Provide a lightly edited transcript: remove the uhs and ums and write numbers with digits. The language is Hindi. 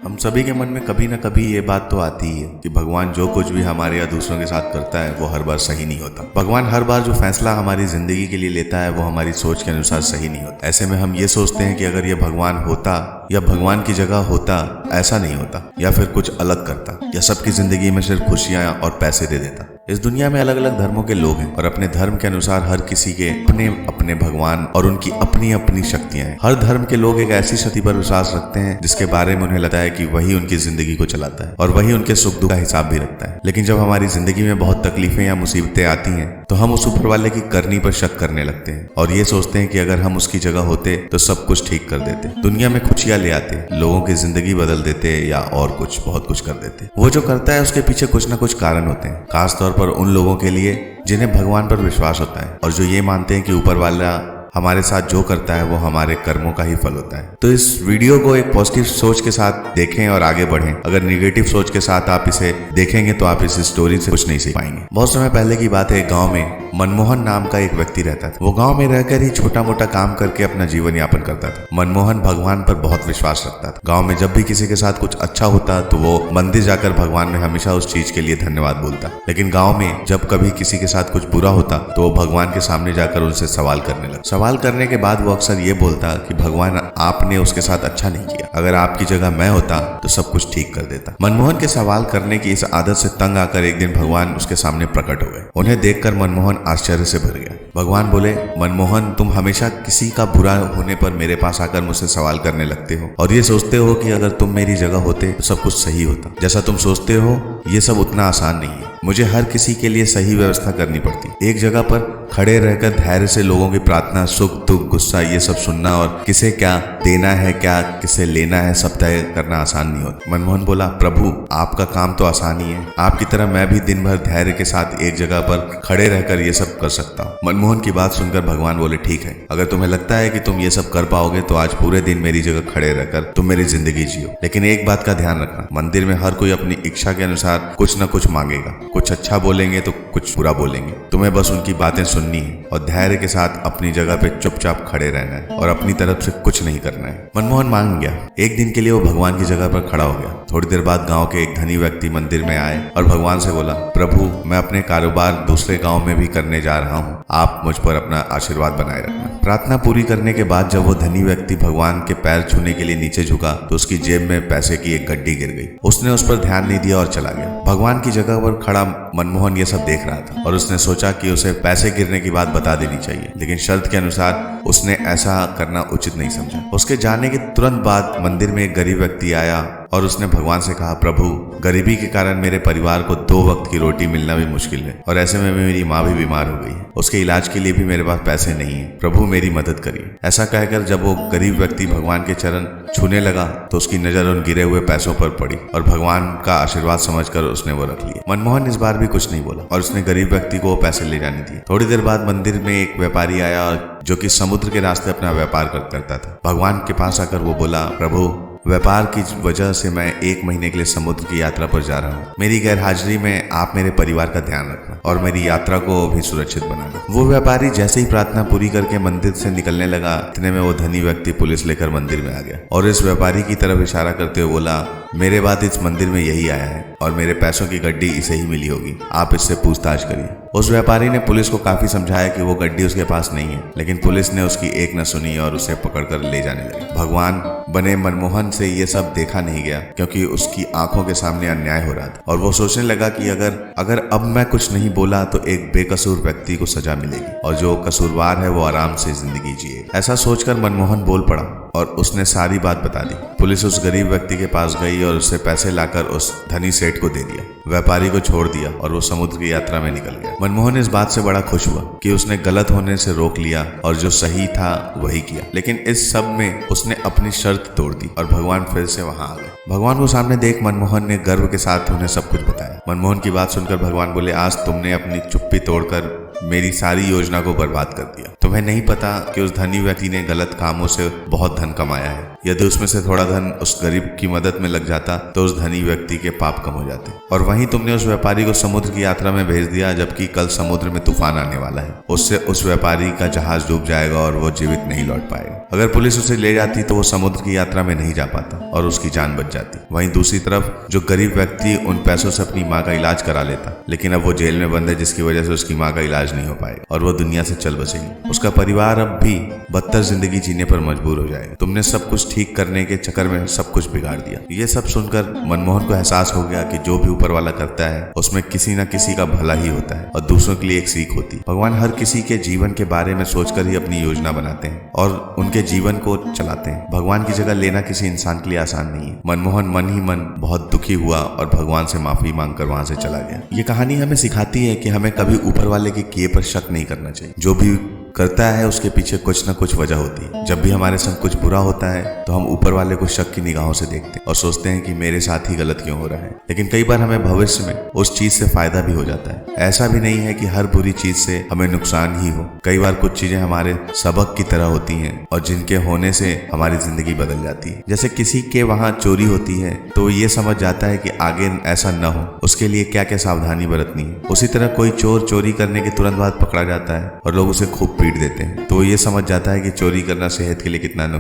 हम सभी के मन में कभी ना कभी ये बात तो आती ही है कि भगवान जो कुछ भी हमारे या दूसरों के साथ करता है वो हर बार सही नहीं होता। भगवान हर बार जो फैसला हमारी जिंदगी के लिए लेता है वो हमारी सोच के अनुसार सही नहीं होता। ऐसे में हम ये सोचते हैं कि अगर ये भगवान होता या भगवान की जगह होता, ऐसा नहीं होता या फिर कुछ अलग करता या सबकी जिंदगी में सिर्फ खुशियां और पैसे दे देता। इस दुनिया में अलग अलग धर्मों के लोग हैं और अपने धर्म के अनुसार हर किसी के अपने अपने भगवान और उनकी अपनी अपनी शक्तियां हैं। हर धर्म के लोग एक ऐसी शक्ति पर विश्वास रखते हैं जिसके बारे में उन्हें लगता है कि वही उनकी जिंदगी को चलाता है और वही उनके सुख दुख का हिसाब भी रखता है। लेकिन जब हमारी जिंदगी में बहुत तकलीफें या मुसीबतें आती हैं तो हम उस ऊपर वाले की करनी पर शक करने लगते हैं और ये सोचते हैं कि अगर हम उसकी जगह होते तो सब कुछ ठीक कर देते, दुनिया में खुशियां ले आते, लोगों की जिंदगी बदल देते या और कुछ बहुत कुछ कर देते। वो जो करता है उसके पीछे कुछ ना कुछ कारण होते हैं, खासतौर पर उन लोगों के लिए जिन्हें भगवान पर विश्वास होता है और जो ये मानते हैं कि ऊपर वाला हमारे साथ जो करता है वो हमारे कर्मों का ही फल होता है। तो इस वीडियो को एक पॉजिटिव सोच के साथ देखें और आगे बढ़ें। अगर निगेटिव सोच के साथ आप इसे देखेंगे तो आप इस स्टोरी से कुछ नहीं सीख पाएंगे। बहुत समय पहले की बात है, गांव में मनमोहन नाम का एक व्यक्ति रहता था। वो गांव में रहकर ही छोटा मोटा काम करके अपना जीवन यापन करता था। मनमोहन भगवान पर बहुत विश्वास रखता था। गाँव में जब भी किसी के साथ कुछ अच्छा होता तो वो मंदिर जाकर भगवान में हमेशा उस चीज के लिए धन्यवाद बोलता। लेकिन गाँव में जब कभी किसी के साथ कुछ बुरा होता तो वो भगवान के सामने जाकर उनसे सवाल करने लगता। सवाल करने के बाद वो अक्सर ये बोलता कि भगवान आपने उसके साथ अच्छा नहीं किया, अगर आपकी जगह मैं होता तो सब कुछ ठीक कर देता। मनमोहन के सवाल करने की इस आदत से तंग आकर एक दिन भगवान उसके सामने प्रकट हो गए। उन्हें देखकर मनमोहन आश्चर्य से भर गया। भगवान बोले, मनमोहन, तुम हमेशा किसी का बुरा होने पर मेरे पास आकर मुझसे सवाल करने लगते हो और ये सोचते हो कि अगर तुम मेरी जगह होते तो सब कुछ सही होता। जैसा तुम सोचते हो ये सब उतना आसान नहीं है। मुझे हर किसी के लिए सही व्यवस्था करनी पड़ती। एक जगह पर खड़े रहकर धैर्य से लोगों की प्रार्थना, सुख दुख, गुस्सा ये सब सुनना और किसे क्या देना है, क्या किसे लेना है, सब तय करना आसान नहीं होता। मनमोहन बोला, प्रभु आपका काम तो आसान ही है, आपकी तरह मैं भी दिन भर धैर्य के साथ एक जगह पर खड़े रहकर ये सब कर सकता हूँ। मनमोहन की बात सुनकर भगवान बोले, ठीक है, अगर तुम्हें लगता है कि तुम ये सब कर पाओगे तो आज पूरे दिन मेरी जगह खड़े रहकर तुम मेरी जिंदगी जियो। लेकिन एक बात का ध्यान रखना, मंदिर में हर कोई अपनी इच्छा के अनुसार कुछ न कुछ मांगेगा। कुछ अच्छा बोलेंगे तो कुछ बुरा बोलेंगे। तुम्हें बस उनकी बातें सुननी है और धैर्य के साथ अपनी जगह पे चुपचाप खड़े रहना है और अपनी तरफ से कुछ नहीं करना है। मनमोहन मान गया। एक दिन के लिए वो भगवान की जगह पर खड़ा हो गया। थोड़ी देर बाद गांव के एक धनी व्यक्ति मंदिर में आए और भगवान से बोला, प्रभु मैं अपने कारोबार दूसरे गांव में भी करने जा रहा हूँ, आप मुझ पर अपना आशीर्वाद बनाए रखना। प्रार्थना पूरी करने के बाद जब वो धनी व्यक्ति भगवान के पैर छूने के लिए नीचे झुका तो उसकी जेब में पैसे की एक गड्डी गिर गई। उसने उस पर ध्यान नहीं दिया और चला गया। भगवान की जगह पर खड़ा मनमोहन ये सब देख रहा था और उसने सोचा कि उसे पैसे गिरने की बात बता देनी चाहिए, लेकिन शर्त के अनुसार उसने ऐसा करना उचित नहीं समझा। उसके जाने के तुरंत बाद मंदिर में एक गरीब व्यक्ति आया और उसने भगवान से कहा, प्रभु गरीबी के कारण मेरे परिवार को 2 वक्त की रोटी मिलना भी मुश्किल है और ऐसे में मेरी माँ भी बीमार हो गई है, उसके इलाज के लिए भी मेरे पास पैसे नहीं है, प्रभु मेरी मदद करिए। ऐसा कहकर जब वो गरीब व्यक्ति भगवान के चरण छूने लगा तो उसकी नजर उन गिरे हुए पैसों पर पड़ी और भगवान का आशीर्वाद समझकर उसने वो रख लिए। मनमोहन इस बार भी कुछ नहीं बोला और उसने गरीब व्यक्ति को वो पैसे ले जाने दिए। थोड़ी देर बाद मंदिर में एक व्यापारी आया जो कि समुद्र के रास्ते अपना व्यापार करता था। भगवान के पास आकर वो बोला, प्रभु व्यापार की वजह से मैं 1 महीने के लिए समुद्र की यात्रा पर जा रहा हूँ, मेरी गैरहाजिरी में आप मेरे परिवार का ध्यान रखना और मेरी यात्रा को भी सुरक्षित बनाना। वो व्यापारी जैसे ही प्रार्थना पूरी करके मंदिर से निकलने लगा, इतने में वो धनी व्यक्ति पुलिस लेकर मंदिर में आ गया और इस व्यापारी की तरफ इशारा करते हुए बोला, मेरे बाद इस मंदिर में यही आया है और मेरे पैसों की गड्डी इसे ही मिली होगी, आप इससे पूछताछ करिए। उस व्यापारी ने पुलिस को काफी समझाया कि वो गड्डी उसके पास नहीं है, लेकिन पुलिस ने उसकी एक न सुनी और उसे पकड़कर ले जाने लगी। भगवान बने मनमोहन से ये सब देखा नहीं गया क्योंकि उसकी आंखों के सामने अन्याय हो रहा था और वो सोचने लगा कि अगर अब मैं कुछ नहीं बोला तो एक बेकसूर व्यक्ति को सजा मिलेगी और जो कसूरवार है वो आराम से जिंदगी जिएगा। ऐसा सोचकर मनमोहन बोल पड़ा और उसने सारी बात बता दी। पुलिस उस गरीब व्यक्ति के पास गई और उससे पैसे लाकर उस धनी सेठ को दे दिया। व्यापारी को छोड़ दिया और वो समुद्र की यात्रा में निकल गया। मनमोहन इस बात से बड़ा खुश हुआ कि उसने गलत होने से रोक लिया और जो सही था वही किया, लेकिन इस सब में उसने अपनी शर्त तोड़ दी और भगवान फिर से वहां आ गए। भगवान को सामने देख मनमोहन ने गर्व के साथ उन्हें सब कुछ बताया। मनमोहन की बात सुनकर भगवान बोले, आज तुमने अपनी चुप्पी तोड़कर मेरी सारी योजना को बर्बाद कर दिया। तुम्हें नहीं पता कि उस धनी व्यक्ति ने गलत कामों से बहुत धन कमाया है यदि उसमें से थोड़ा धन उस गरीब की मदद में लग जाता तो उस धनी व्यक्ति के पाप कम हो जाते। और वहीं तुमने उस व्यापारी को समुद्र की यात्रा में भेज दिया, जबकि कल समुद्र में तूफान आने वाला है। उससे उस व्यापारी का जहाज डूब जाएगा और वो जीवित नहीं लौट पाएगा। अगर पुलिस उसे ले जाती तो वो समुद्र की यात्रा में नहीं जा पाता और उसकी जान बच जाती। वहीं दूसरी तरफ जो गरीब व्यक्ति उन पैसों से अपनी माँ का इलाज करा लेता, लेकिन अब वो जेल में बंद है, जिसकी वजह से उसकी माँ का इलाज नहीं हो पाएगा और वो दुनिया से चल बसेगी। उसका परिवार अब भी बदतर जिंदगी जीने पर मजबूर हो जाएगा। तुमने सब कुछ ठीक करने के चक्कर में सब कुछ बिगाड़ दिया। ये सब सुनकर मनमोहन को एहसास हो गया कि जो भी ऊपर वाला करता है उसमें किसी न किसी का भला ही होता है और दूसरों के लिए एक सीख होती है। भगवान हर किसी के जीवन के बारे में सोचकर ही अपनी योजना बनाते हैं और उनके जीवन को चलाते हैं। भगवान की जगह लेना किसी इंसान के लिए आसान नहीं है। मनमोहन मन ही मन बहुत दुखी हुआ और भगवान से माफी मांगकर वहां से चला गया। ये कहानी हमें सिखाती है कि हमें कभी ऊपर वाले के किए पर शक नहीं करना चाहिए। जो भी करता है उसके पीछे कुछ न कुछ वजह होती है। जब भी हमारे संग कुछ बुरा होता है तो हम ऊपर वाले को शक की निगाहों से देखते हैं और सोचते हैं कि मेरे साथ ही गलत क्यों हो रहा है। लेकिन कई बार हमें भविष्य में उस चीज से फायदा भी हो जाता है। ऐसा भी नहीं है कि हर बुरी चीज से हमें नुकसान ही हो। कई बार कुछ चीजें हमारे सबक की तरह होती हैं और जिनके होने से हमारी जिंदगी बदल जाती है। जैसे किसी के वहां चोरी होती है तो ये समझ जाता है कि आगे ऐसा न हो, उसके लिए क्या क्या सावधानी बरतनी है। उसी तरह कोई चोर चोरी करने के तुरंत बाद पकड़ा जाता है और लोग उसे खूब पीट देते हैं तो ये समझ जाता है कि चोरी करना सेहत के लिए कितना नुकसान